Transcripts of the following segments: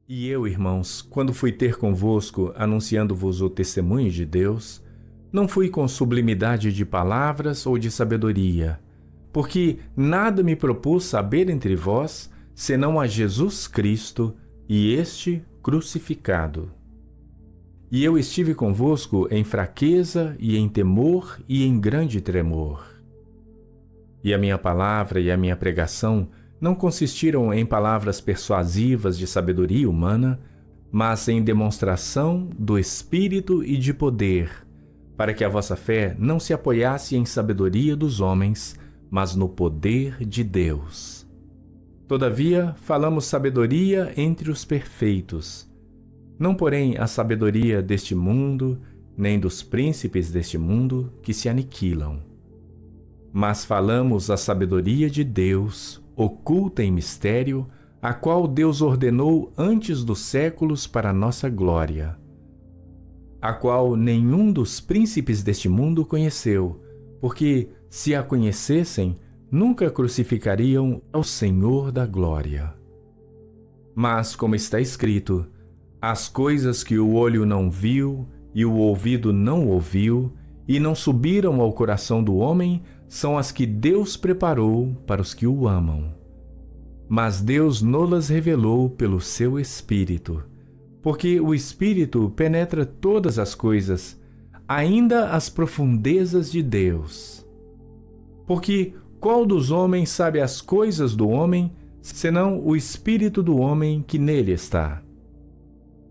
E eu, irmãos, quando fui ter convosco, anunciando-vos o testemunho de Deus, não fui com sublimidade de palavras ou de sabedoria, porque nada me propus saber entre vós, senão a Jesus Cristo e este crucificado. E eu estive convosco em fraqueza e em temor e em grande tremor. E a minha palavra e a minha pregação não consistiram em palavras persuasivas de sabedoria humana, mas em demonstração do Espírito e de poder, para que a vossa fé não se apoiasse em sabedoria dos homens, mas no poder de Deus. Todavia, falamos sabedoria entre os perfeitos, não porém a sabedoria deste mundo, nem dos príncipes deste mundo que se aniquilam. Mas falamos a sabedoria de Deus, oculta em mistério, a qual Deus ordenou antes dos séculos para nossa glória, a qual nenhum dos príncipes deste mundo conheceu, porque, se a conhecessem, nunca crucificariam ao Senhor da glória. Mas, como está escrito, as coisas que o olho não viu e o ouvido não ouviu e não subiram ao coração do homem, são as que Deus preparou para os que o amam. Mas Deus nolas revelou pelo seu Espírito, porque o Espírito penetra todas as coisas, ainda as profundezas de Deus. Porque qual dos homens sabe as coisas do homem, senão o Espírito do homem que nele está?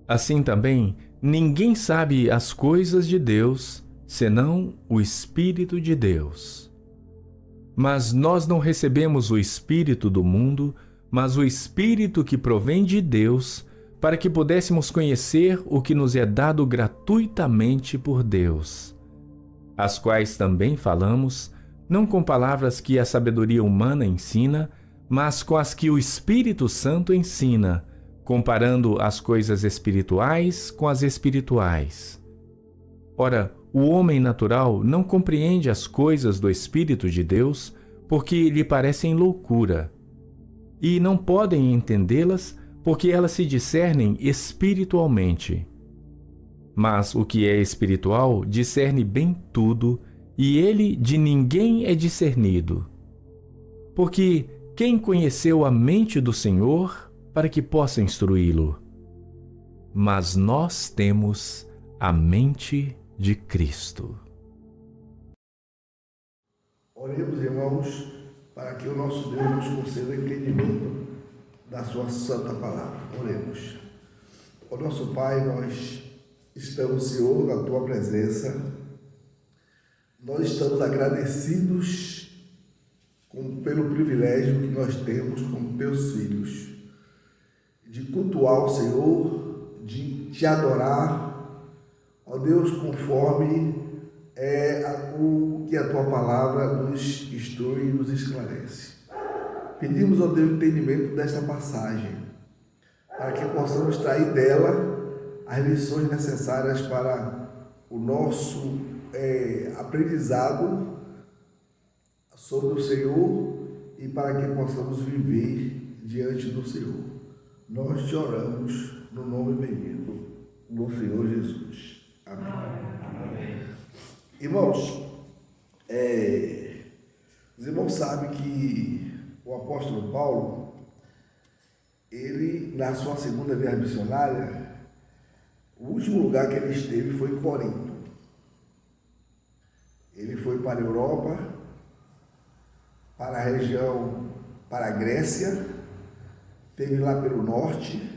Assim também, ninguém sabe as coisas de Deus, senão o Espírito de Deus. Mas nós não recebemos o Espírito do mundo, mas o Espírito que provém de Deus, para que pudéssemos conhecer o que nos é dado gratuitamente por Deus, as quais também falamos, não com palavras que a sabedoria humana ensina, mas com as que o Espírito Santo ensina, comparando as coisas espirituais com as espirituais. Ora, o homem natural não compreende as coisas do Espírito de Deus, porque lhe parecem loucura, e não podem entendê-las, porque elas se discernem espiritualmente. Mas o que é espiritual discerne bem tudo, e ele de ninguém é discernido. Porque quem conheceu a mente do Senhor para que possa instruí-lo? Mas nós temos a mente de Cristo. Oremos, irmãos, para que o nosso Deus nos conceda entendimento da sua santa palavra. Oremos. Ó nosso Pai, nós estamos, Senhor, na tua presença. Nós estamos agradecidos pelo privilégio que nós temos como teus filhos, de cultuar o Senhor, de te adorar, ó Deus, conforme o que a tua palavra nos instrui e nos esclarece. Pedimos, ó Deus, entendimento desta passagem, para que possamos extrair dela as lições necessárias para o nosso aprendizado sobre o Senhor e para que possamos viver diante do Senhor. Nós te oramos no nome bendito do Senhor Jesus. Amém. Amém. Irmãos, os irmãos sabem que o apóstolo Paulo, ele, na sua segunda viagem missionária, o último lugar que ele esteve foi em Corinto. Ele foi para a Europa, para a região, para a Grécia, esteve lá pelo norte,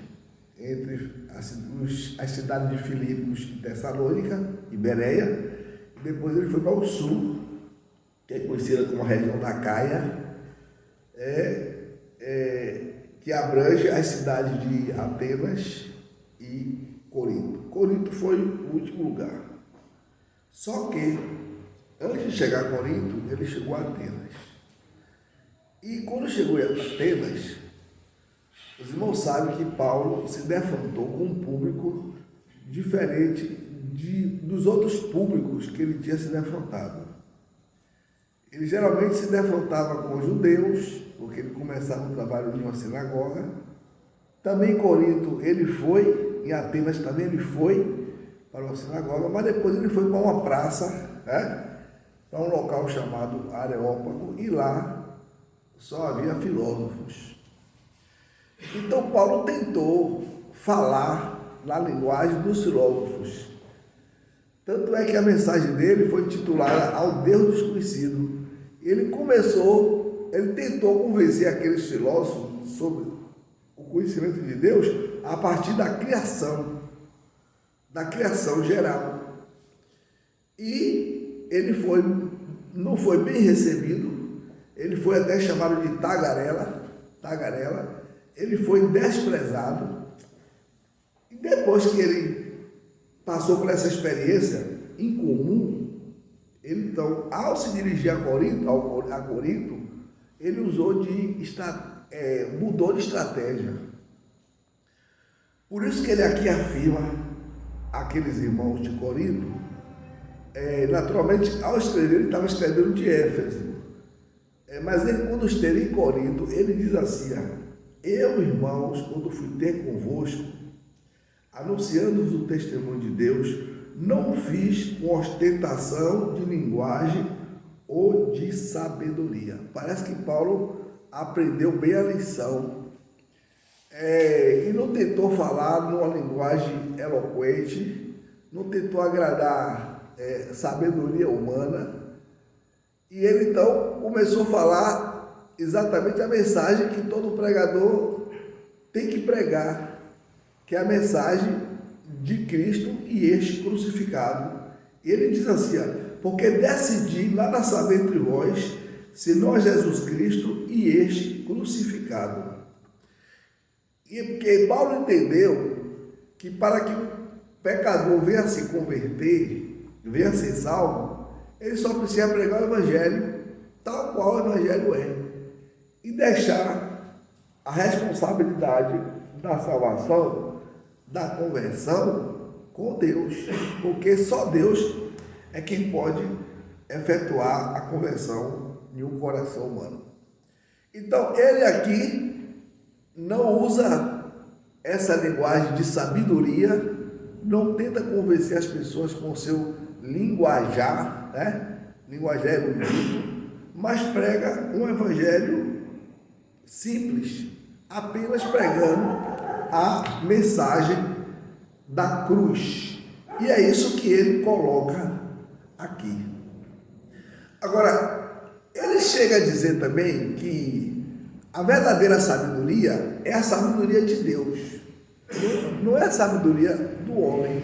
entre as cidades de Filipos e Tessalônica e Bereia, e depois ele foi para o sul, que é conhecida como a região da Caia, que abrange as cidades de Atenas e Corinto. Corinto foi o último lugar. Só que, antes de chegar a Corinto, ele chegou a Atenas. E quando chegou a Atenas, os irmãos sabem que Paulo se defrontou com um público diferente dos outros públicos que ele tinha se defrontado. Ele geralmente se defrontava com os judeus, porque ele começava o trabalho de uma sinagoga, Também em Corinto ele foi, em Atenas também ele foi para uma sinagoga, mas depois ele foi para uma praça, para um local chamado Areópago, e lá só havia filósofos. Então Paulo tentou falar na linguagem dos filósofos. Tanto é que a mensagem dele foi intitulada Ao Deus Desconhecido. Ele tentou convencer aqueles filósofos sobre o conhecimento de Deus a partir da criação geral. E ele não foi bem recebido, ele foi até chamado de tagarela, ele foi desprezado. E depois que ele passou por essa experiência incomum, ele então, ao se dirigir a Corinto, ele mudou de estratégia. Por isso que ele aqui afirma aqueles irmãos de Corinto, naturalmente, ao escrever, ele estava escrevendo de Éfeso, mas ele, quando esteve em Corinto, ele diz assim: eu, irmãos, quando fui ter convosco, anunciando-vos o testemunho de Deus, não fiz com ostentação de linguagem ou de sabedoria. Parece que Paulo aprendeu bem a lição, e não tentou falar numa linguagem eloquente, não tentou agradar sabedoria humana, e ele então começou a falar exatamente a mensagem que todo pregador tem que pregar, que é a mensagem de Cristo e este crucificado. E ele diz assim: porque decidi nada saber entre vós, senão Jesus Cristo e este crucificado. E porque Paulo entendeu que para que o pecador venha se converter, venha ser salvo, ele só precisa pregar o Evangelho tal qual o Evangelho é, e deixar a responsabilidade da salvação, da conversão, com Deus, porque só Deus é quem pode efetuar a conversão em um coração humano. Então, ele aqui não usa essa linguagem de sabedoria, não tenta convencer as pessoas com o seu linguajar, linguajar erudito, mas prega um evangelho simples, apenas pregando a mensagem da cruz. E é isso que ele coloca aqui. Agora, ele chega a dizer também que a verdadeira sabedoria é a sabedoria de Deus, não é a sabedoria do homem.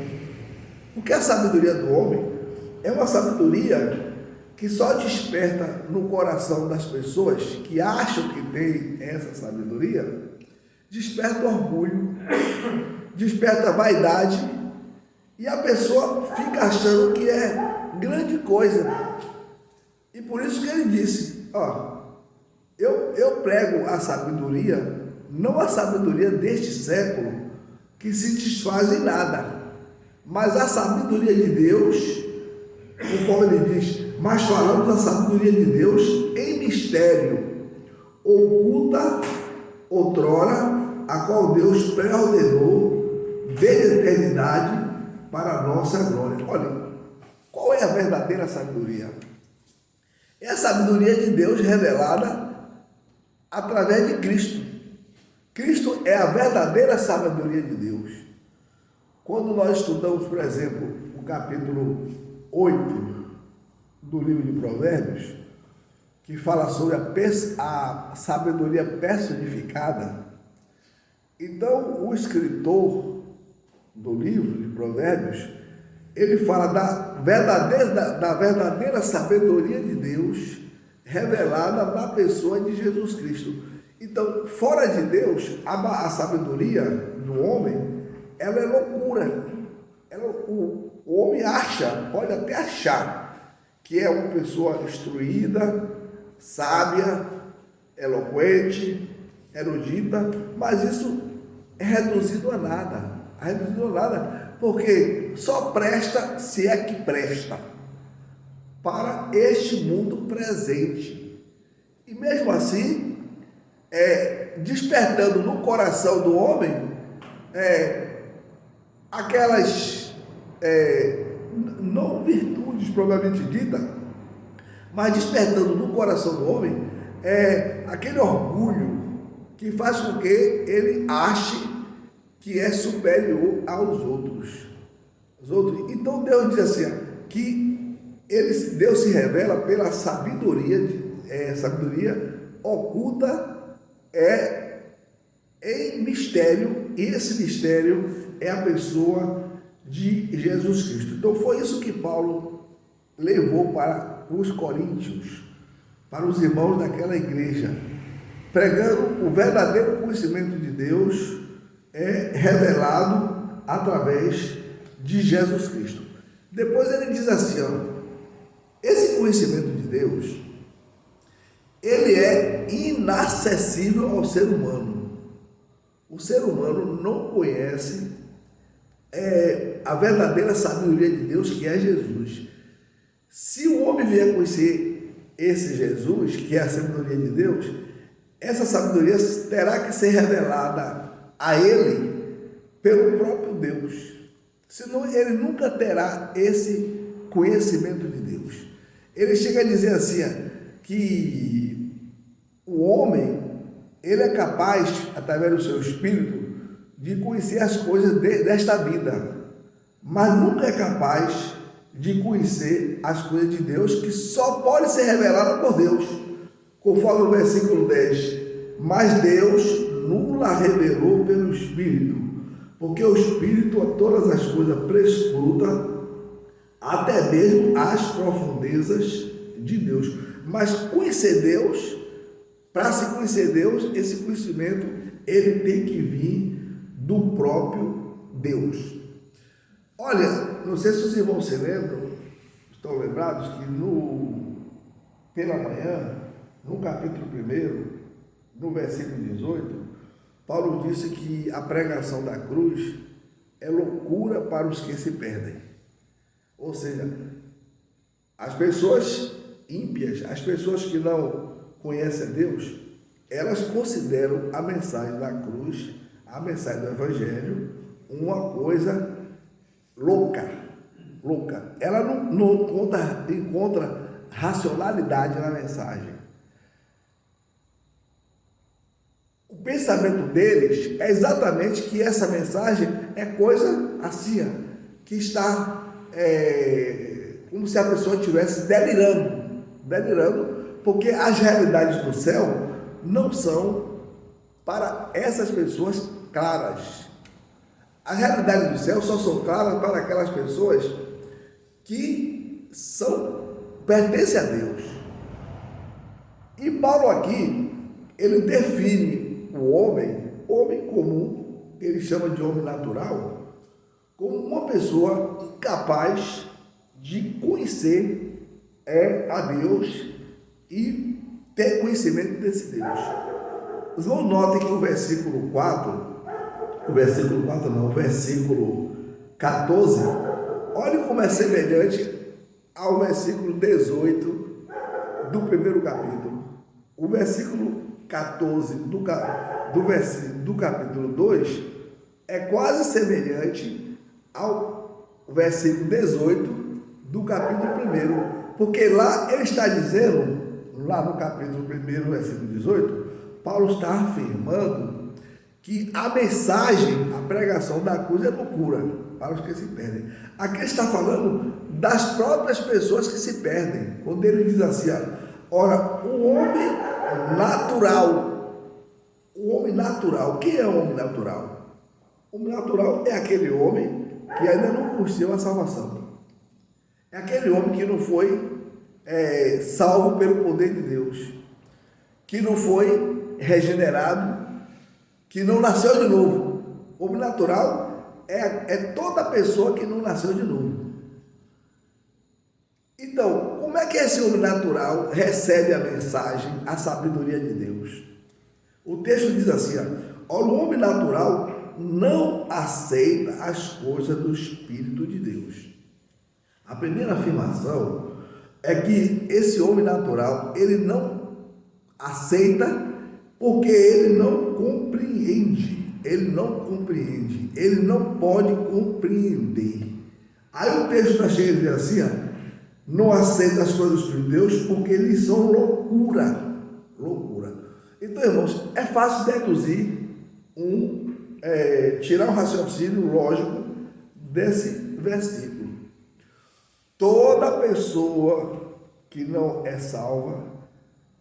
Porque a sabedoria do homem é uma sabedoria que só desperta no coração das pessoas que acham que tem essa sabedoria, desperta orgulho, desperta vaidade, e a pessoa fica achando que é grande coisa. E por isso que ele disse: eu prego a sabedoria, não a sabedoria deste século, que se desfaz em nada, mas a sabedoria de Deus, conforme ele diz, mas falamos da sabedoria de Deus em mistério, oculta outrora, a qual Deus pré-ordenou desde a eternidade para a nossa glória. Olha, qual é a verdadeira sabedoria? É a sabedoria de Deus revelada através de Cristo. Cristo é a verdadeira sabedoria de Deus. Quando nós estudamos, por exemplo, o capítulo 8 do livro de Provérbios, que fala sobre a sabedoria personificada, então o escritor do livro de Provérbios, ele fala da verdadeira sabedoria de Deus revelada na pessoa de Jesus Cristo. Então, fora de Deus, a sabedoria do homem, ela é loucura. O homem pode até achar que é uma pessoa instruída, sábia, eloquente, erudita, mas isso é reduzido a nada. Porque só presta se é que presta para este mundo presente. E mesmo assim, despertando no coração do homem aquelas não virtudes propriamente dita, mas despertando no coração do homem aquele orgulho que faz com que ele ache que é superior aos outros. Então Deus diz assim, que Deus se revela pela sabedoria, sabedoria oculta em mistério, e esse mistério é a pessoa de Jesus Cristo. Então foi isso que Paulo levou para os coríntios, para os irmãos daquela igreja, pregando o verdadeiro conhecimento de Deus revelado através de Jesus Cristo. Depois ele diz assim, esse conhecimento de Deus, ele é inacessível ao ser humano. O ser humano não conhece a verdadeira sabedoria de Deus, que é Jesus. Se o homem vier conhecer esse Jesus, que é a sabedoria de Deus, essa sabedoria terá que ser revelada a ele pelo próprio Deus. Senão ele nunca terá esse conhecimento de Deus. Ele chega a dizer assim, que o homem, ele é capaz, através do seu espírito, de conhecer as coisas desta vida, mas nunca é capaz de conhecer as coisas de Deus, que só pode ser revelada por Deus, conforme o versículo 10. Mas Deus nula revelou pelo Espírito, porque o Espírito a todas as coisas prescruta, até mesmo as profundezas de Deus. Mas conhecer Deus, para se conhecer Deus, esse conhecimento ele tem que vir do próprio Deus. Olha, não sei se os irmãos se lembram, estão lembrados que pela manhã, no capítulo 1, no versículo 18, Paulo disse que a pregação da cruz é loucura para os que se perdem. Ou seja, as pessoas ímpias, as pessoas que não conhecem a Deus, elas consideram a mensagem da cruz, a mensagem do Evangelho, uma coisa louca. Ela não encontra racionalidade na mensagem. O pensamento deles é exatamente que essa mensagem é coisa assim, que está como se a pessoa estivesse delirando, porque as realidades do céu não são para essas pessoas claras. As realidades do céu só são claras para aquelas pessoas que pertencem a Deus. E Paulo aqui, ele define o homem comum, que ele chama de homem natural, como uma pessoa incapaz de conhecer a Deus e ter conhecimento desse Deus. Os irmãos notem que o versículo 14, olha como é semelhante ao versículo 18 do primeiro capítulo. O versículo 14 do capítulo 2 é quase semelhante ao versículo 18 do capítulo 1, porque lá ele está dizendo, lá no capítulo 1, versículo 18, Paulo está afirmando que a mensagem, a pregação da cruz é loucura para os que se perdem. Aqui ele está falando das próprias pessoas que se perdem, quando ele diz assim, ora, o homem natural, quem é o homem natural? O homem natural é aquele homem que ainda não conheceu a salvação. É aquele homem que não foi salvo pelo poder de Deus, que não foi regenerado, que não nasceu de novo. O homem natural é toda pessoa que não nasceu de novo. Então, como é que esse homem natural recebe a mensagem, a sabedoria de Deus? O texto diz assim, o homem natural não aceita as coisas do Espírito de Deus. A primeira afirmação é que esse homem natural, ele não aceita porque ele não compreende, ele não pode compreender. Aí o texto está cheio de dizer assim, não aceita as coisas de Deus porque eles são loucura. Então, irmãos, é fácil deduzir tirar um raciocínio lógico desse versículo. Toda pessoa que não é salva,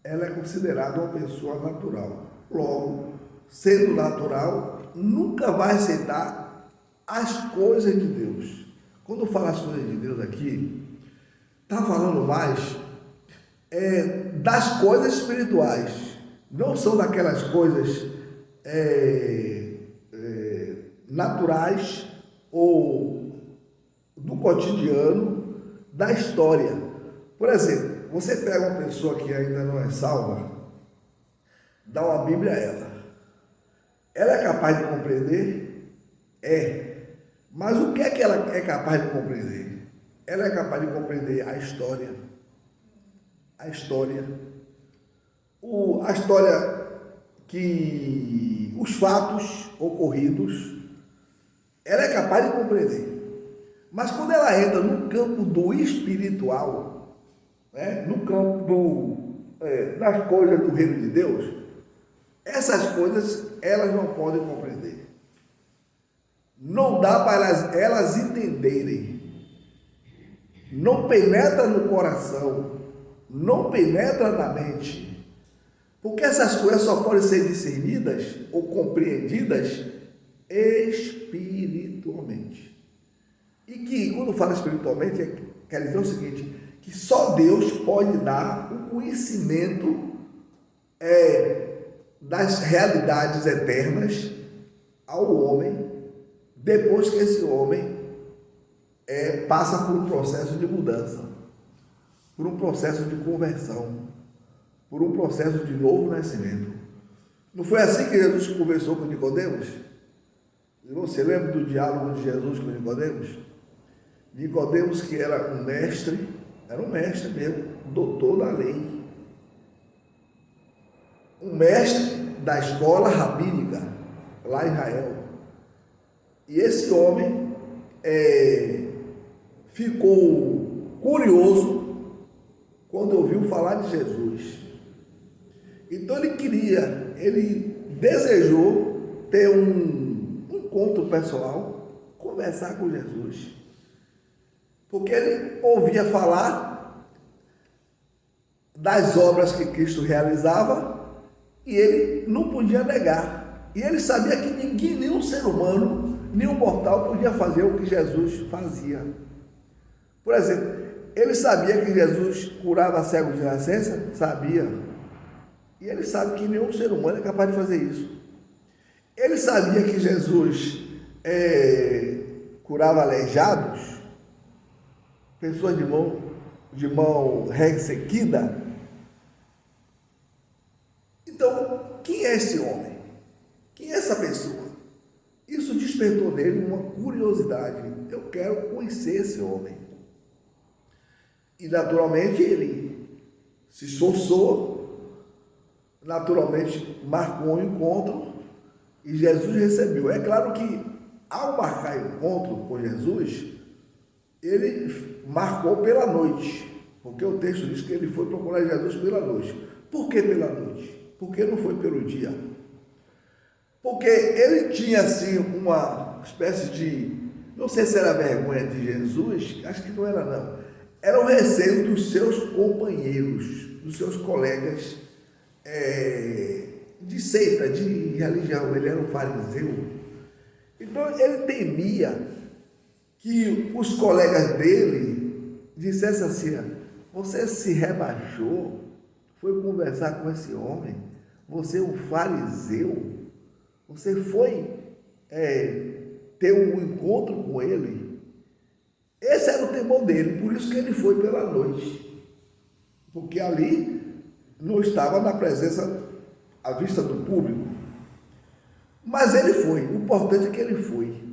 ela é considerada uma pessoa natural. Logo, sendo natural, nunca vai aceitar as coisas de Deus. Quando fala as coisas de Deus aqui, está falando mais das coisas espirituais. Não são daquelas coisas naturais ou do cotidiano, da história. Por exemplo, você pega uma pessoa que ainda não é salva, dá uma Bíblia a ela. Ela é capaz de compreender? Mas o que é que ela é capaz de compreender? Ela é capaz de compreender a história. A história que os fatos ocorridos, ela é capaz de compreender. Mas quando ela entra no campo do espiritual, no campo das coisas do reino de Deus, essas coisas elas não podem compreender. Não dá para elas entenderem. Não penetra no coração, não penetra na mente. Porque essas coisas só podem ser discernidas ou compreendidas espiritualmente. E que, quando fala espiritualmente, quer dizer o seguinte, que só Deus pode dar o conhecimento das realidades eternas ao homem, depois que esse homem passa por um processo de mudança, por um processo de conversão, por um processo de novo nascimento. Não foi assim que Jesus conversou com Nicodemos? Você lembra do diálogo de Jesus com Nicodemos? Nicodemos, que era um mestre mesmo, doutor da lei, um mestre da escola rabínica lá em Israel. E esse homem ficou curioso quando ouviu falar de Jesus. Então ele desejou ter um encontro pessoal, conversar com Jesus. Porque ele ouvia falar das obras que Cristo realizava e ele não podia negar. E ele sabia que ninguém, nenhum ser humano, nenhum mortal podia fazer o que Jesus fazia. Por exemplo, ele sabia que Jesus curava cegos de nascença? Sabia. E ele sabe que nenhum ser humano é capaz de fazer isso. Ele sabia que Jesus curava aleijados, pessoas de mão ressequida. Então, quem é esse homem? Quem é essa pessoa? Isso despertou nele uma curiosidade. Eu quero conhecer esse homem. E naturalmente ele se esforçou, naturalmente marcou um encontro e Jesus recebeu. É claro que ao marcar encontro com Jesus, ele marcou pela noite, porque o texto diz que ele foi procurar Jesus pela noite. Por que pela noite? Por que não foi pelo dia? Porque ele tinha assim uma espécie de, não sei se era vergonha de Jesus, acho que não era não, era o receio dos seus companheiros, dos seus colegas de seita, de religião. Ele era um fariseu. Então ele temia que os colegas dele dissessem assim: você se rebaixou, foi conversar com esse homem, você é um fariseu, você foi ter um encontro com ele. Esse era o temor dele, por isso que ele foi pela noite, porque ali não estava na presença, à vista do público. Mas ele foi, o importante é que ele foi.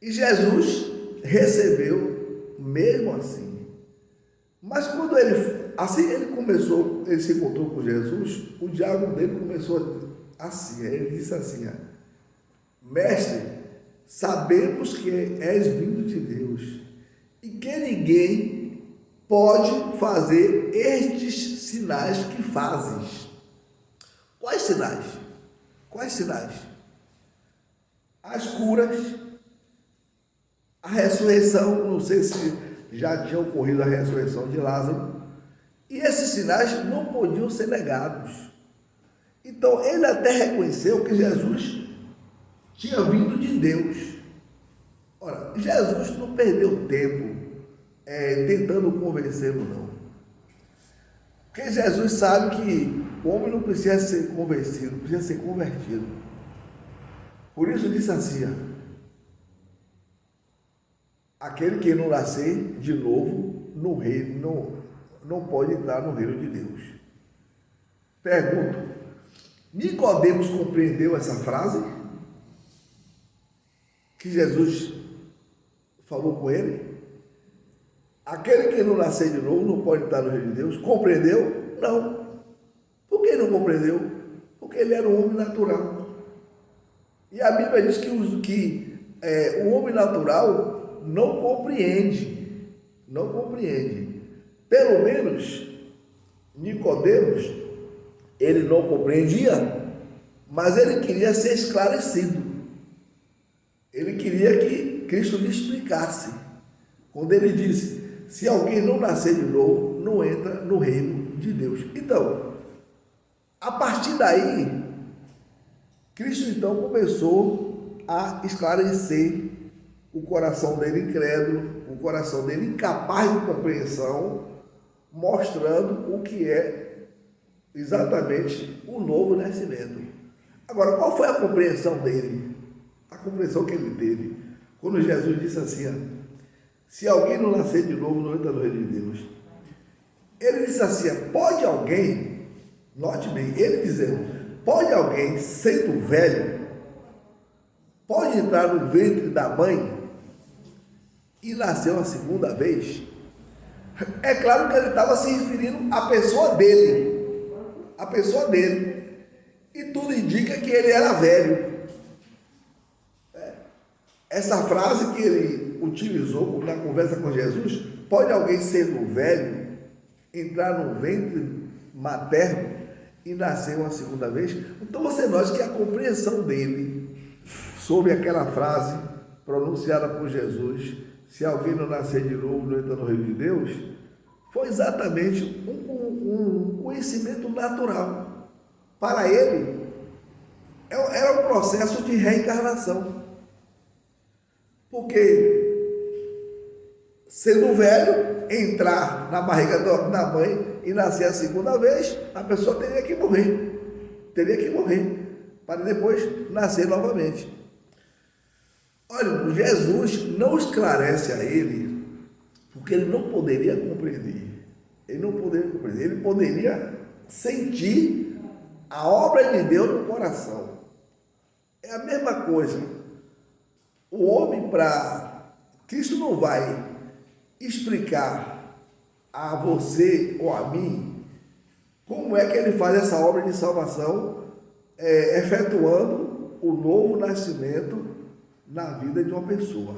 E Jesus recebeu mesmo assim. Mas quando ele começou ele se encontrou com Jesus, o diálogo dele começou assim. Ele disse assim: Mestre, sabemos que és vindo de Deus e que ninguém pode fazer estes sinais que fazes. Quais sinais? Quais sinais? As curas, a ressurreição, não sei se já tinha ocorrido a ressurreição de Lázaro, e esses sinais não podiam ser negados. Então ele até reconheceu que Jesus tinha vindo de Deus. Ora, Jesus não perdeu tempo tentando convencê-lo, não. Porque Jesus sabe que o homem não precisa ser convencido, precisa ser convertido. Por isso disse assim: aquele que não nascer de novo no reino, não pode entrar no reino de Deus. Pergunto: Nicodemos compreendeu essa frase que Jesus falou com ele? Aquele que não nascer de novo não pode entrar no reino de Deus. Compreendeu? Não. Por que não compreendeu? Porque ele era um homem natural. E a Bíblia diz que o homem natural não compreende. Não compreende. Pelo menos Nicodemos, ele não compreendia, mas ele queria ser esclarecido. Ele queria que Cristo lhe explicasse. Quando ele disse: se alguém não nascer de novo, não entra no reino de Deus. Então, a partir daí, Cristo então começou a esclarecer o coração dele incrédulo, o coração dele incapaz de compreensão, mostrando o que é exatamente o novo nascimento. Agora, qual foi a compreensão dele? A compreensão que ele teve quando Jesus disse assim: se alguém não nascer de novo, não entra no reino de Deus. Ele disse assim: pode alguém, note bem, ele dizendo, pode alguém, sendo velho, pode entrar no ventre da mãe e nascer uma segunda vez? É claro que ele estava se referindo à pessoa dele. A pessoa dele. E tudo indica que ele era velho. Essa frase que ele utilizou na conversa com Jesus: pode alguém sendo velho entrar no ventre materno e nascer uma segunda vez? Então você nota que a compreensão dele sobre aquela frase pronunciada por Jesus: se alguém não nascer de novo, não entra no reino de Deus, foi exatamente um conhecimento natural. Para ele, era um processo de reencarnação. Porque, sendo velho, entrar na barriga da mãe e nascer a segunda vez, a pessoa teria que morrer. Teria que morrer para depois nascer novamente. Olha, Jesus não esclarece a ele, porque ele não poderia compreender. Ele não poderia compreender. Ele poderia sentir a obra de Deus no coração. É a mesma coisa. O homem, Cristo não vai explicar a você ou a mim como é que ele faz essa obra de salvação, efetuando o novo nascimento na vida de uma pessoa.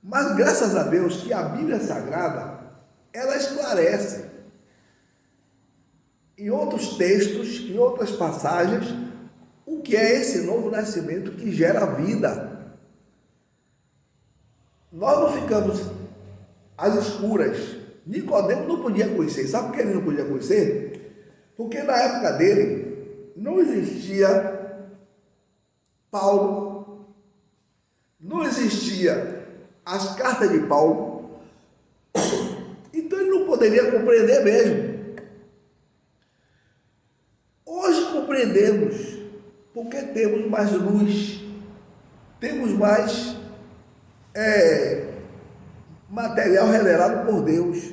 Mas graças a Deus que a Bíblia Sagrada, ela esclarece em outros textos, em outras passagens, o que é esse novo nascimento que gera vida. Nós não ficamos às escuras. Nicodemo não podia conhecer. Sabe por que ele não podia conhecer? Porque na época dele não existia Paulo, não existia as cartas de Paulo, então ele não poderia compreender mesmo. Hoje compreendemos, porque temos mais luz, temos mais material revelado por Deus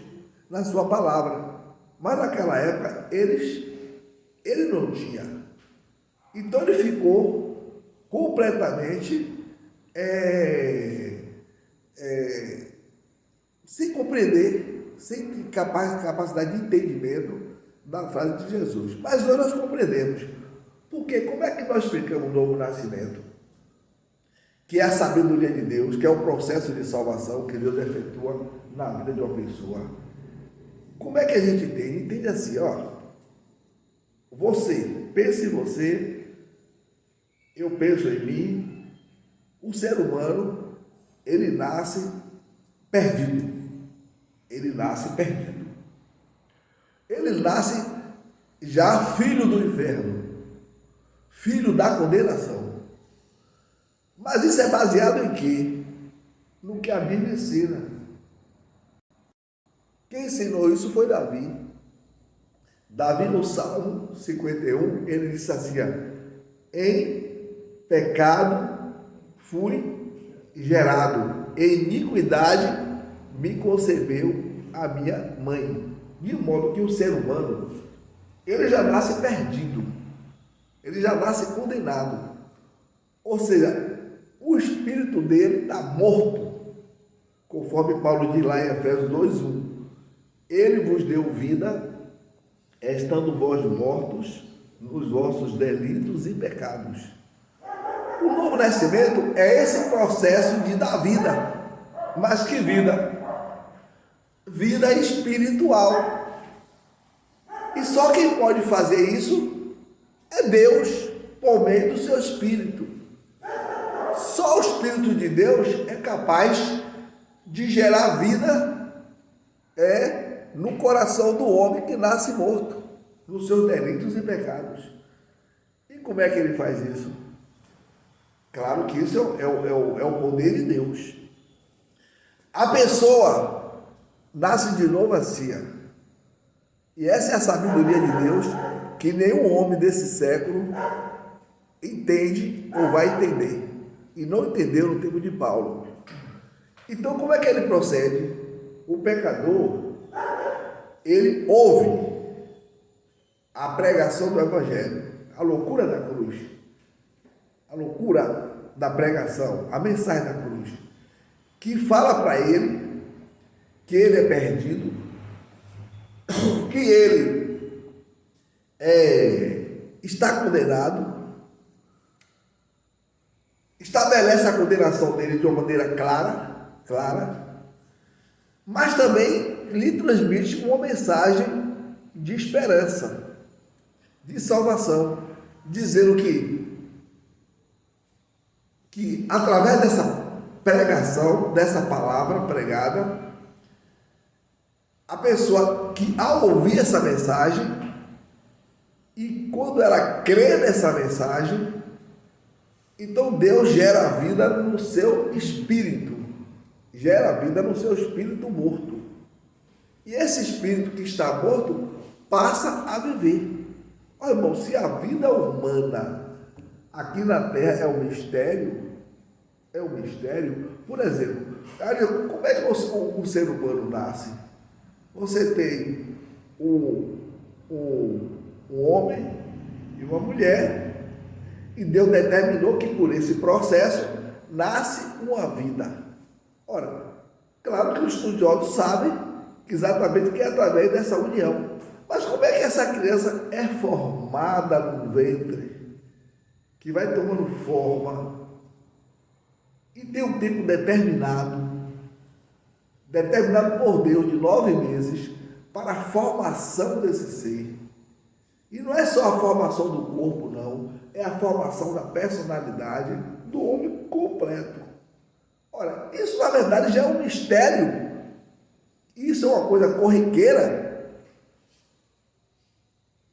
na sua palavra. Mas naquela época ele não tinha. Então ele ficou completamente sem compreender, sem capacidade de entendimento da frase de Jesus. Mas nós compreendemos. Porque como é que nós explicamos o novo nascimento? Que é a sabedoria de Deus, que é o processo de salvação que Deus efetua na vida de uma pessoa. Como é que a gente entende? Entende assim, ó. Você, pense em você, eu penso em mim. O ser humano, ele nasce perdido. Ele nasce perdido. Ele nasce já filho do inferno, filho da condenação. Mas isso é baseado em quê? No que a Bíblia ensina. Quem ensinou isso foi Davi. Davi, no Salmo 51, ele disse assim: em pecado fui gerado, em iniquidade me concebeu a minha mãe. De modo que o ser humano, ele já nasce perdido, ele já nasce condenado. Ou seja, o espírito dele está morto, conforme Paulo diz lá em Efésios 2:1. Ele vos deu vida, estando vós mortos nos vossos delitos e pecados. O novo nascimento é esse processo de dar vida. Mas que vida? Vida espiritual. E só quem pode fazer isso é Deus, por meio do seu Espírito. Só o Espírito de Deus é capaz de gerar vida no coração do homem que nasce morto, nos seus delitos e pecados. E como é que ele faz isso? Claro que isso é o poder de Deus. A pessoa nasce de novo assim. E essa é a sabedoria de Deus que nenhum homem desse século entende ou vai entender. E não entendeu no tempo de Paulo. Então, como é que ele procede? O pecador, ele ouve a pregação do Evangelho, a loucura da cruz, a loucura da pregação, a mensagem da cruz, que fala para ele que ele é perdido, que ele está condenado, estabelece a condenação dele de uma maneira clara, mas também lhe transmite uma mensagem de esperança, de salvação, dizendo que através dessa pregação, dessa palavra pregada, a pessoa que ao ouvir essa mensagem e quando ela crê nessa mensagem, então Deus gera a vida no seu espírito, gera a vida no seu espírito morto. E esse espírito que está morto passa a viver. Olha, irmão, se a vida humana aqui na Terra é um mistério, por exemplo, como é que o ser humano nasce? Você tem um homem e uma mulher, e Deus determinou que por esse processo nasce uma vida. Ora, claro que os estudiosos sabem exatamente que é através dessa união. Mas como é que essa criança é formada no ventre, que vai tomando forma e tem um tempo determinado por Deus de 9 meses para a formação desse ser? E não é só a formação do corpo, não, é a formação da personalidade do homem completo. Ora, isso na verdade já é um mistério. Isso é uma coisa corriqueira.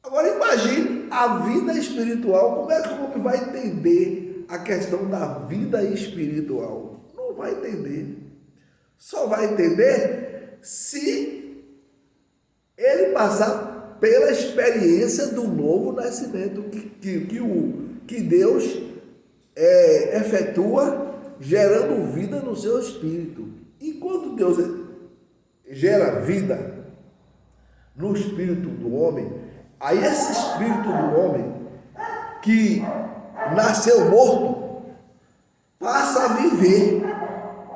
Agora imagine a vida espiritual. Como é que o homem vai entender a questão da vida espiritual? Não vai entender. Só vai entender se ele passar pela experiência do novo nascimento que Deus efetua, gerando vida no seu espírito. E quando Deus gera vida no espírito do homem, aí esse espírito do homem que nasceu morto passa a viver,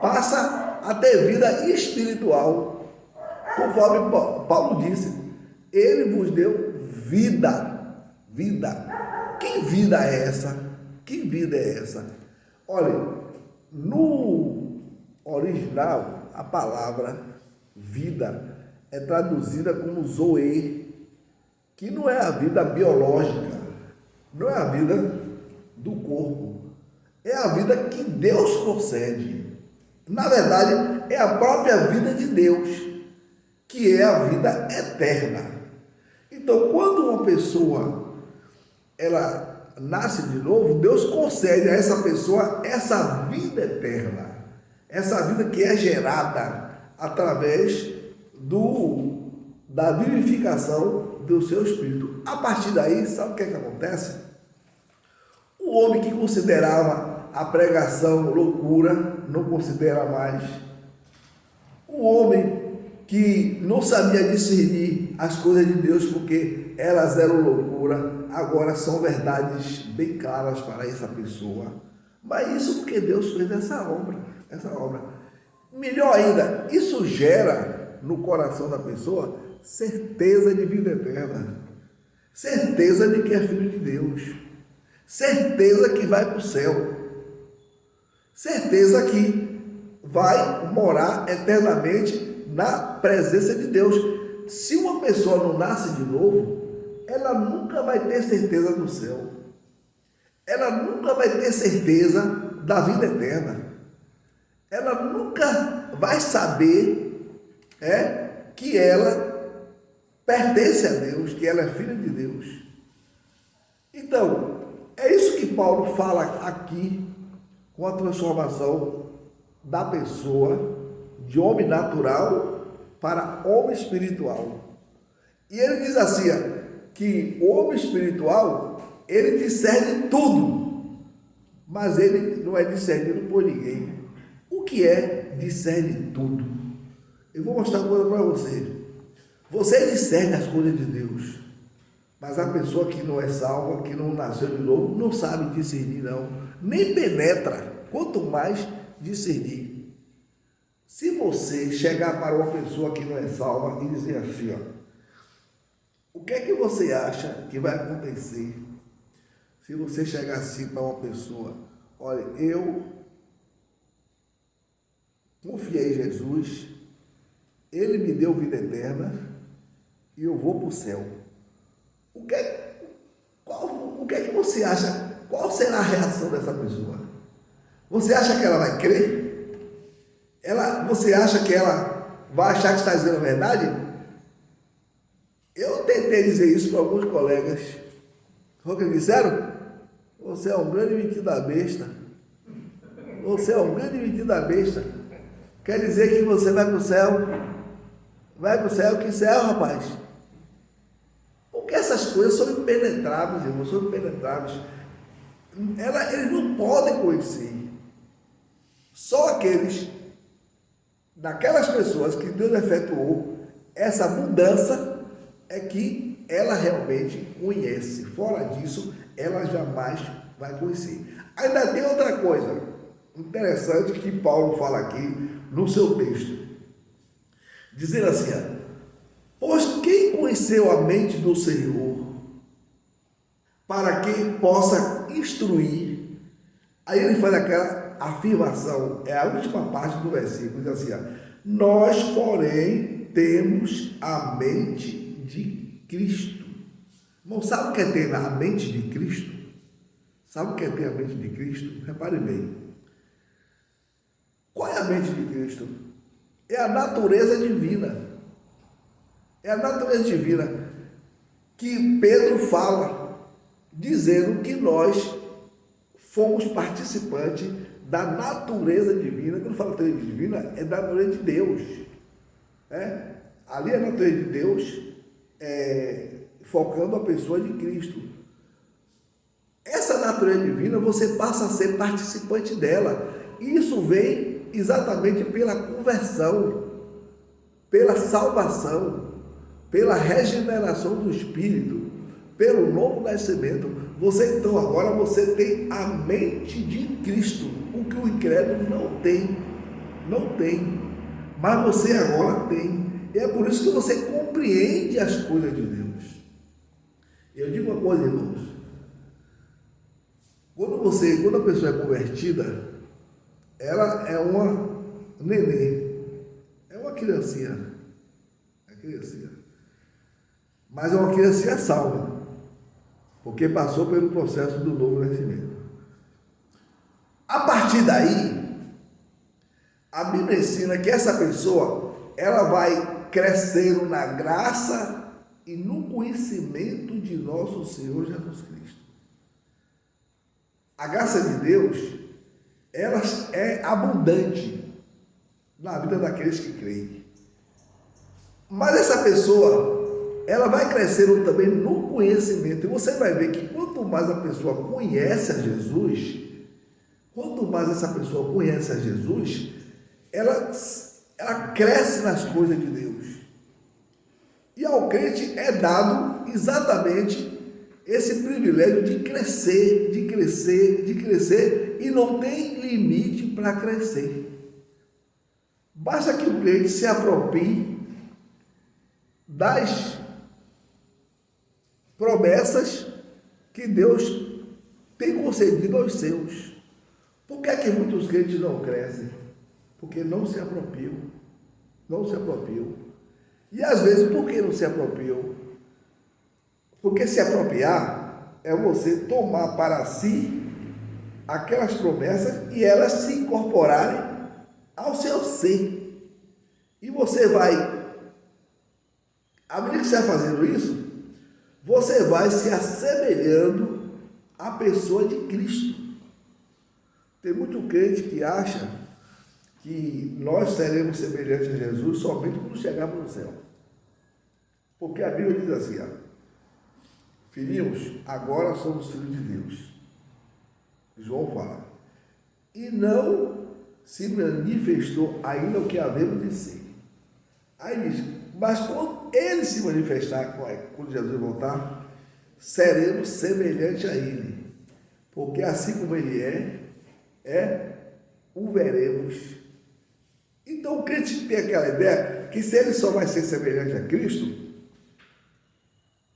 passa a ter vida espiritual, conforme Paulo disse: ele vos deu vida. Vida. Que vida é essa? Que vida é essa? Olha, no original, a palavra vida é traduzida como zoe, que não é a vida biológica, não é a vida do corpo, é a vida que Deus concede. Na verdade, é a própria vida de Deus, que é a vida eterna. Então, quando uma pessoa ela nasce de novo, Deus concede a essa pessoa essa vida eterna, essa vida que é gerada através da vivificação do seu espírito. A partir daí, sabe o que é que acontece? O homem que considerava a pregação loucura, não considera mais. O homem que não sabia discernir as coisas de Deus porque elas eram loucura, agora são verdades bem claras para essa pessoa. Mas isso porque Deus fez essa obra. Melhor ainda, isso gera no coração da pessoa certeza de vida eterna, certeza de que é filho de Deus, certeza que vai para o céu, certeza que vai morar eternamente na presença de Deus. Se uma pessoa não nasce de novo, ela nunca vai ter certeza do céu, ela nunca vai ter certeza da vida eterna, ela nunca vai saber que ela pertence a Deus, que ela é filha de Deus. Então, é isso que Paulo fala aqui com a transformação da pessoa de homem natural para homem espiritual. E ele diz assim, que o homem espiritual, ele discerne tudo, mas ele não é discernido por ninguém. O que é discerne tudo? Eu vou mostrar uma coisa para você. Você discerne as coisas de Deus, mas a pessoa que não é salva, que não nasceu de novo, não sabe discernir não, nem penetra, quanto mais discernir. Se você chegar para uma pessoa que não é salva e dizer assim, o que é que você acha que vai acontecer se você chegar assim para uma pessoa? Olha, eu confiei em Jesus, ele me deu vida eterna e eu vou para o céu. O que é que você acha? Qual será a reação dessa pessoa? Você acha que ela vai crer? Você acha que ela vai achar que está dizendo a verdade? Eu tentei dizer isso para alguns colegas. Sabe o que eles disseram? Você é um grande metido da besta. Você é um grande metido da besta. Quer dizer que você vai para o céu? Vai para o céu? Que céu, rapaz? Porque essas coisas são impenetráveis, irmãos, são impenetráveis. Eles não podem conhecer. Só daquelas pessoas que Deus efetuou essa mudança, é que ela realmente conhece. Fora disso, ela jamais vai conhecer. Ainda tem outra coisa interessante que Paulo fala aqui no seu texto. Dizendo assim, pois quem conheceu a mente do Senhor para que possa instruir? Aí ele faz aquela afirmação, é a última parte do versículo, diz assim, nós, porém, temos a mente de Cristo. Irmão, sabe o que é ter a mente de Cristo? Sabe o que é ter a mente de Cristo? Repare bem. Qual é a mente de Cristo? É a natureza divina. É a natureza divina que Pedro fala, dizendo que nós fomos participantes da natureza divina. Quando fala natureza divina, é da natureza de Deus. Ali é a natureza de Deus, focando a pessoa de Cristo. Essa natureza divina, você passa a ser participante dela. Isso vem exatamente pela conversão, pela salvação, pela regeneração do Espírito, pelo novo nascimento. Você então agora você tem a mente de Cristo, o que o incrédulo não tem, mas você agora tem. E é por isso que você compreende as coisas de Deus. Eu digo uma coisa, irmãos. Quando a pessoa é convertida, ela é uma neném, é uma criancinha. É criancinha. Mas é uma criancinha salva, porque passou pelo processo do novo nascimento. A partir daí, a Bíblia ensina que essa pessoa, ela vai crescendo na graça e no conhecimento de nosso Senhor Jesus Cristo. A graça de Deus, ela é abundante na vida daqueles que creem. Mas essa pessoa, ela vai crescendo também no conhecimento. E você vai ver que quanto mais a pessoa conhece a Jesus, quanto mais essa pessoa conhece a Jesus, ela cresce nas coisas de Deus. E ao crente é dado exatamente esse privilégio de crescer, de crescer, de crescer, e não tem limite para crescer. Basta que o crente se aproprie das promessas que Deus tem concedido aos seus. Por que é que muitos crentes não crescem? Porque não se apropriam. Não se apropriam. E às vezes, por que não se apropriam? Porque se apropriar é você tomar para si aquelas promessas e elas se incorporarem ao seu ser. E você vai, à medida que você vai fazendo isso, você vai se assemelhando à pessoa de Cristo. Tem muito crente que acha que nós seremos semelhantes a Jesus somente quando chegarmos no céu. Porque a Bíblia diz assim, filhinhos, agora somos filhos de Deus. João fala. E não se manifestou ainda o que havemos de ser. Aí diz, mas quando ele se manifestar, quando Jesus voltar, seremos semelhantes a ele. Porque assim como ele o veremos. Então o crente tem aquela ideia que se ele só vai ser semelhante a Cristo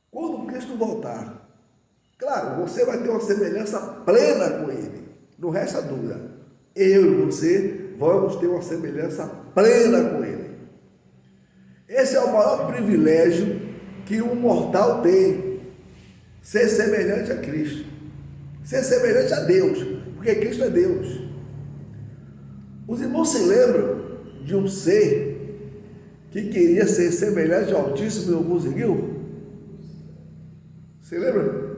quando Cristo voltar. Claro, você vai ter uma semelhança plena com ele. Não resta dúvida. Eu e você vamos ter uma semelhança plena com ele. Esse é o maior privilégio que um mortal tem. Ser semelhante a Cristo. Ser semelhante a Deus. Porque Cristo é Deus. Os irmãos se lembram de um ser que queria ser semelhante ao Altíssimo e não conseguiu? Você lembra?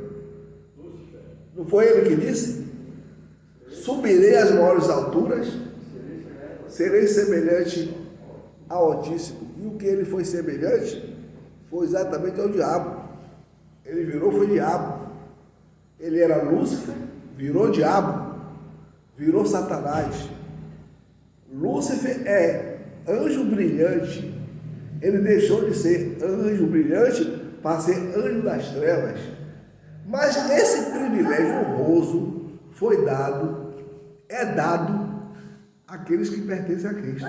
Não foi ele que disse? Subirei às maiores alturas, serei semelhante ao Altíssimo. E o que ele foi semelhante foi exatamente ao diabo. Ele foi diabo. Ele era Lúcifer, virou diabo, virou Satanás. Lúcifer é anjo brilhante. Ele deixou de ser anjo brilhante para ser anjo das trevas. Mas esse privilégio honroso é dado àqueles que pertencem a Cristo.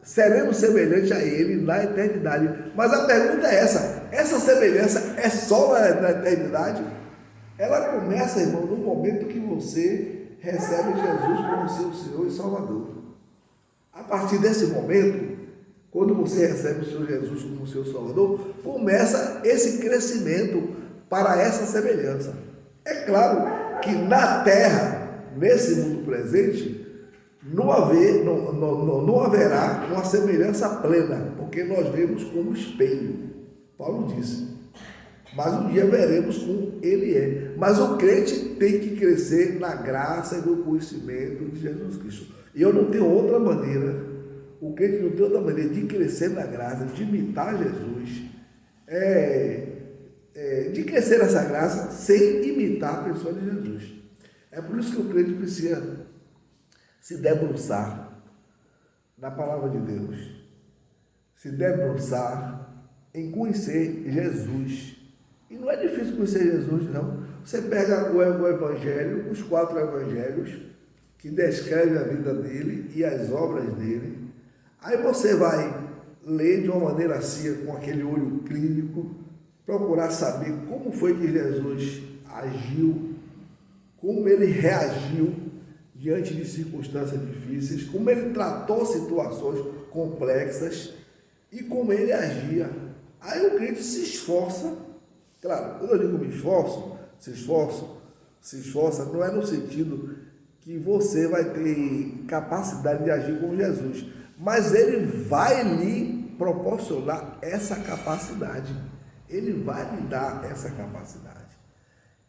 Seremos semelhantes a Ele na eternidade. Mas a pergunta é essa semelhança é só na eternidade? Ela começa, irmão, no momento que você recebe Jesus como seu Senhor e Salvador. A partir desse momento, quando você recebe o Senhor Jesus como seu Salvador, começa esse crescimento para essa semelhança. É claro que na terra, nesse mundo presente, não haverá uma semelhança plena, porque nós vemos como espelho. Paulo disse. Mas um dia veremos como ele é. Mas o crente tem que crescer na graça e no conhecimento de Jesus Cristo. E eu não tenho outra maneira, o crente não tem outra maneira de crescer na graça, de imitar Jesus, de crescer nessa graça sem imitar a pessoa de Jesus. É por isso que o crente precisa se debruçar na palavra de Deus, se debruçar em conhecer Jesus. E não é difícil conhecer Jesus, não. Você pega o Evangelho, os 4 Evangelhos, que descrevem a vida dele e as obras dele. Aí você vai ler de uma maneira assim, com aquele olho clínico, procurar saber como foi que Jesus agiu, como ele reagiu diante de circunstâncias difíceis, como ele tratou situações complexas e como ele agia. Aí o crente se esforça, claro, quando eu digo me esforço, se esforça, não é no sentido que você vai ter capacidade de agir como Jesus, mas ele vai lhe proporcionar essa capacidade, ele vai lhe dar essa capacidade,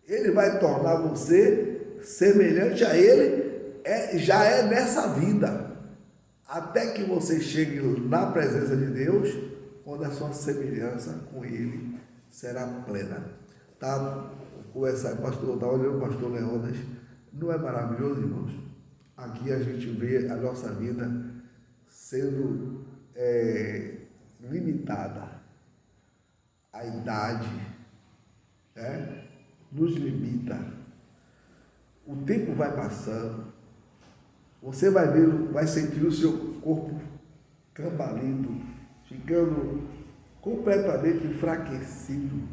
ele vai tornar você semelhante a ele, já é nessa vida, até que você chegue na presença de Deus, quando a sua semelhança com ele será plena. Tá? Conversar, pastor, estava olhando o pastor Leonas, não é maravilhoso, irmãos? Aqui a gente vê a nossa vida sendo limitada. A idade nos limita. O tempo vai passando. Você vai ver, vai sentir o seu corpo cambaleando, ficando completamente enfraquecido.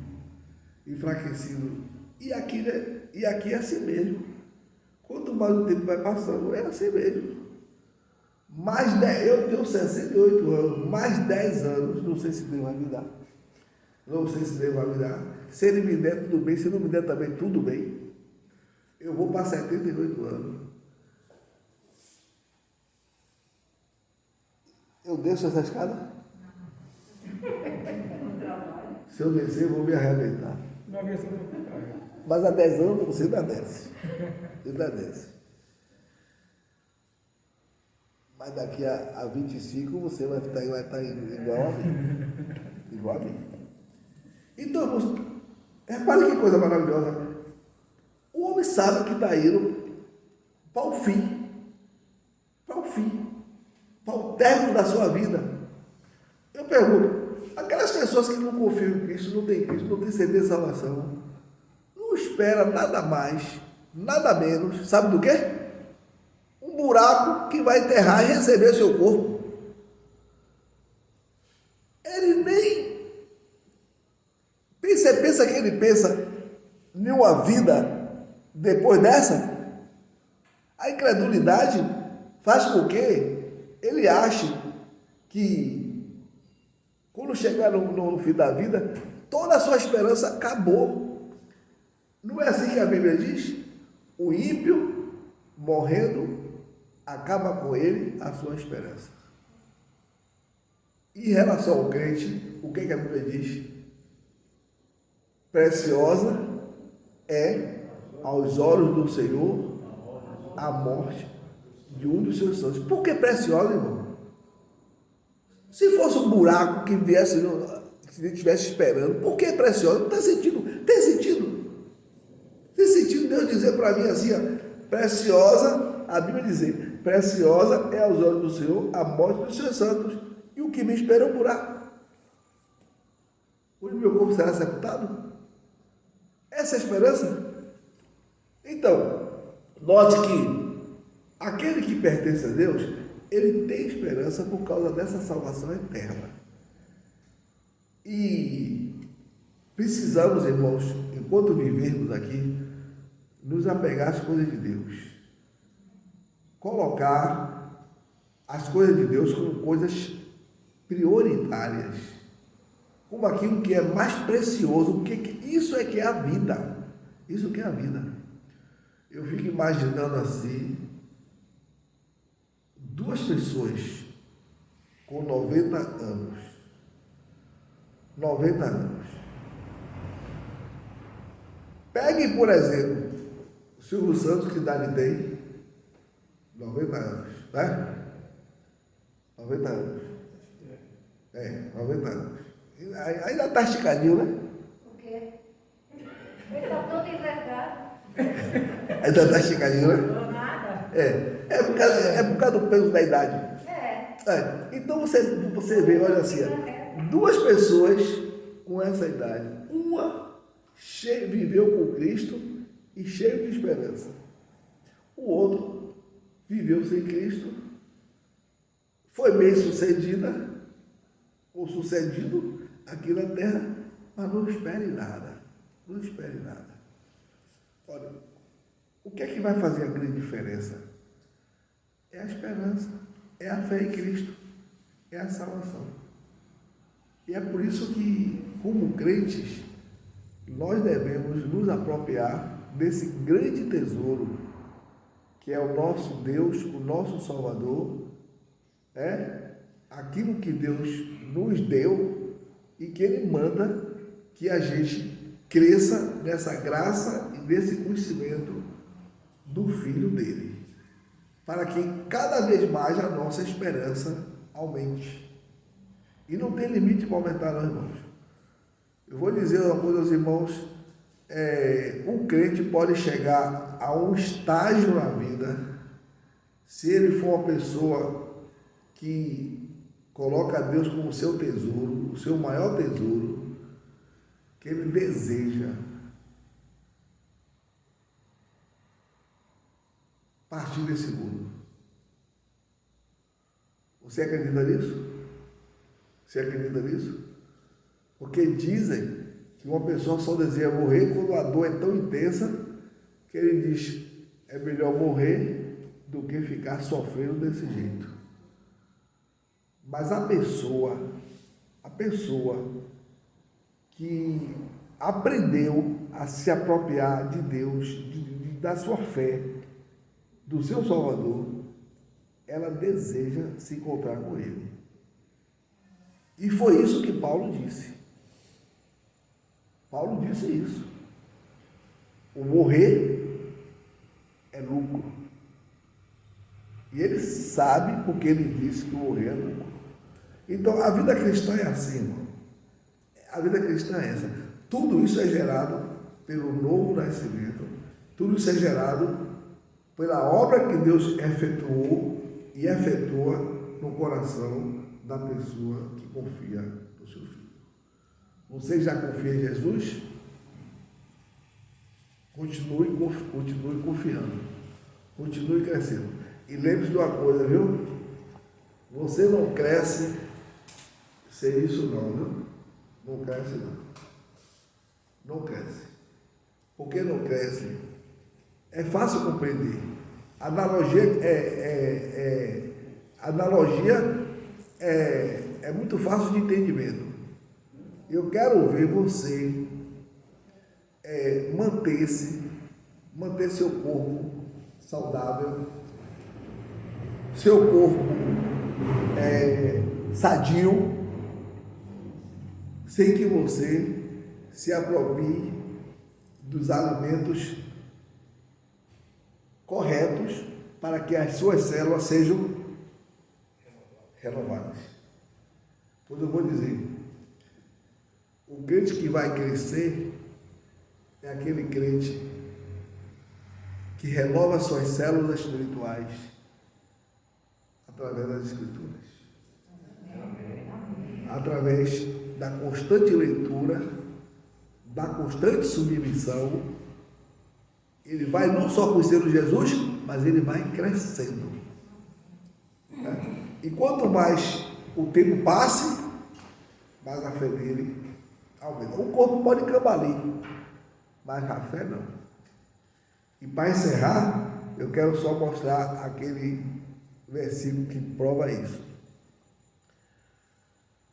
E aqui, né? E aqui é assim mesmo. Quanto mais o tempo vai passando, é assim mesmo. Eu tenho 68 anos, mais 10 anos, não sei se Deus vai me dar. Não sei se Deus vai me dar. Se ele me der, tudo bem. Se não me der também, tudo bem. Eu vou para 78 anos. Eu desço essa escada? Se eu descer, eu vou me arrebentar. Mas há 10 anos você ainda desce. Mas daqui a 25 você vai estar igual a mim. Então, repare que coisa maravilhosa. O homem sabe que está indo para o fim. Para o término da sua vida. Eu pergunto, aquelas pessoas que não confiam em Cristo, não têm certeza de salvação, não espera nada mais, nada menos, sabe do quê? Um buraco que vai enterrar e receber seu corpo. Ele nem pensa que ele pensa em uma vida depois dessa. A incredulidade faz com que ele ache que quando chegar no fim da vida, toda a sua esperança acabou. Não é assim que a Bíblia diz? O ímpio, morrendo, acaba com ele a sua esperança. Em relação ao crente, o que a Bíblia diz? Preciosa é aos olhos do Senhor a morte de um dos seus santos. Por que preciosa, irmão? Se fosse um buraco que viesse, se ele estivesse esperando, por que preciosa? Não tem sentido. Tem sentido Deus dizer para mim assim, preciosa, a Bíblia dizer, preciosa é aos olhos do Senhor a morte dos seus santos, e o que me espera é um buraco. Onde meu corpo será sepultado? Essa é a esperança? Então, note que aquele que pertence a Deus, ele tem esperança por causa dessa salvação eterna. E precisamos, irmãos, enquanto vivermos aqui, nos apegar às coisas de Deus. Colocar as coisas de Deus como coisas prioritárias. Como aquilo que é mais precioso. Isso é que é a vida. Isso que é a vida. Eu fico imaginando assim, duas pessoas com 90 anos. 90 anos. Pegue, por exemplo, o Silvio Santos, que idade tem? 90 anos, né? 90 anos. 90 anos. Ainda está esticadinho, né? O quê? Ele está todo envergado. Ainda está esticadinho, né? Não nada. É por causa do peso da idade. Então você vê, olha assim, duas pessoas com essa idade. Uma viveu com Cristo e cheio de esperança. O outro viveu sem Cristo, foi bem sucedida, ou sucedido aqui na terra, Mas não espere nada. Não espere nada. Olha, o que é que vai fazer a grande diferença? É a esperança, é a fé em Cristo, é a salvação. E é por isso que, como crentes, nós devemos nos apropriar desse grande tesouro, que é o nosso Deus, o nosso Salvador, aquilo que Deus nos deu e que Ele manda que a gente cresça nessa graça e nesse conhecimento do Filho dele, para que cada vez mais a nossa esperança aumente. E não tem limite para aumentar, não, irmãos. Eu vou dizer uma coisa aos irmãos, um crente pode chegar a um estágio na vida, se ele for uma pessoa que coloca Deus como seu tesouro, o seu maior tesouro, que ele deseja partir desse mundo. Você acredita nisso? Você acredita nisso? Porque dizem que uma pessoa só deseja morrer quando a dor é tão intensa que ele diz, é melhor morrer do que ficar sofrendo desse jeito. Mas a pessoa que aprendeu a se apropriar de Deus, da sua fé, do seu Salvador, ela deseja se encontrar com Ele. E foi isso que Paulo disse. Paulo disse isso. O morrer é lucro. E ele sabe porque ele disse que o morrer é lucro. Então, a vida cristã é assim, irmão. A vida cristã é essa. Tudo isso é gerado pelo novo nascimento. Tudo isso é gerado pela obra que Deus efetuou e efetua no coração da pessoa que confia no seu Filho. Você já confia em Jesus? Continue confiando. Continue crescendo. E lembre-se de uma coisa, viu? Você não cresce sem isso não, viu? Não cresce não. Não cresce. Por que não cresce? É fácil compreender. Analogia é muito fácil de entendimento. Eu quero ver você manter seu corpo saudável, seu corpo sadio, sem que você se aproprie dos alimentos corretos para que as suas células sejam renovadas. Pois eu vou dizer, o crente que vai crescer é aquele crente que renova suas células espirituais através das Escrituras. Através da constante leitura, da constante submissão, ele vai não só conhecendo Jesus, mas ele vai crescendo. E quanto mais o tempo passe, mais a fé dele aumenta. O corpo pode cambalir, mas a fé não. E para encerrar, eu quero só mostrar aquele versículo que prova isso.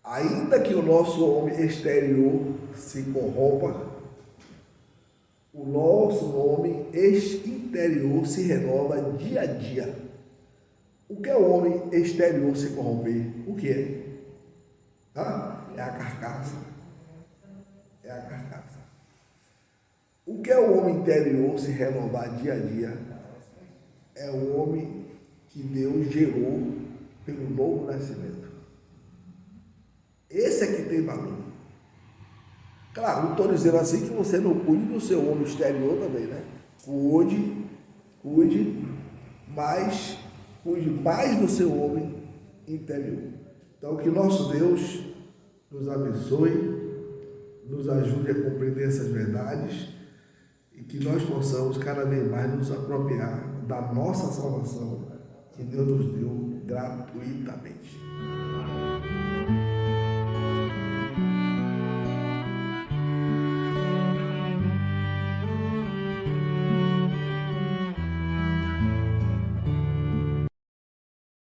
Ainda que o nosso homem exterior se corrompa, o nosso homem interior se renova dia a dia. O que é o homem exterior se corromper? O que é? É a carcaça. É a carcaça. O que é o homem interior se renovar dia a dia? É o homem que Deus gerou pelo novo nascimento. Esse é que tem valor. Claro, não estou dizendo assim que você não cuide do seu homem exterior também, né? Cuide, mas cuide mais do seu homem interior. Então, que nosso Deus nos abençoe, nos ajude a compreender essas verdades e que nós possamos cada vez mais nos apropriar da nossa salvação que Deus nos deu gratuitamente.